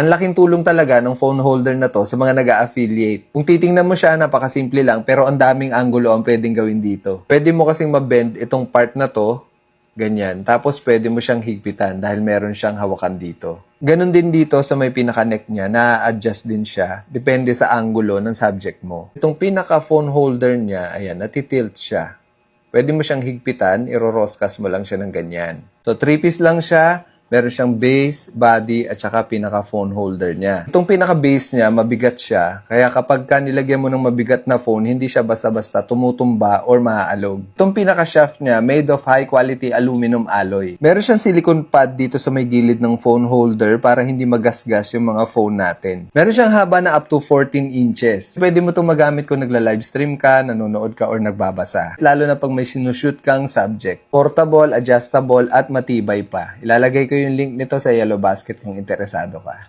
Ang laking tulong talaga ng phone holder na to sa mga nag-a-affiliate. Kung titingnan mo siya, napakasimple lang pero ang daming angulo ang pwedeng gawin dito. Pwede mo kasing mabend itong part na to, ganyan. Tapos pwede mo siyang higpitan dahil meron siyang hawakan dito. Ganon din dito sa may pinaka-neck niya, na-adjust din siya. Depende sa angulo ng subject mo. Itong pinaka-phone holder niya, ayan, natitilt siya. Pwede mo siyang higpitan, iroroscas mo lang siya ng ganyan. So, 3-piece lang siya. Meron siyang base, body, at saka pinaka-phone holder niya. Itong pinaka-base niya, mabigat siya. Kaya kapag nilagyan mo ng mabigat na phone, hindi siya basta-basta tumutumba or maaalog. Itong pinaka-shaft niya, made of high-quality aluminum alloy. Meron siyang silicone pad dito sa may gilid ng phone holder para hindi magasgas yung mga phone natin. Meron siyang haba na up to 14 inches. Pwede mo itong magamit kung nagla-livestream ka, nanonood ka, or nagbabasa. Lalo na pag may sinushoot kang subject. Portable, adjustable, at matibay pa. Ilalagay ko yung link nito sa Yellow Basket kung interesado ka.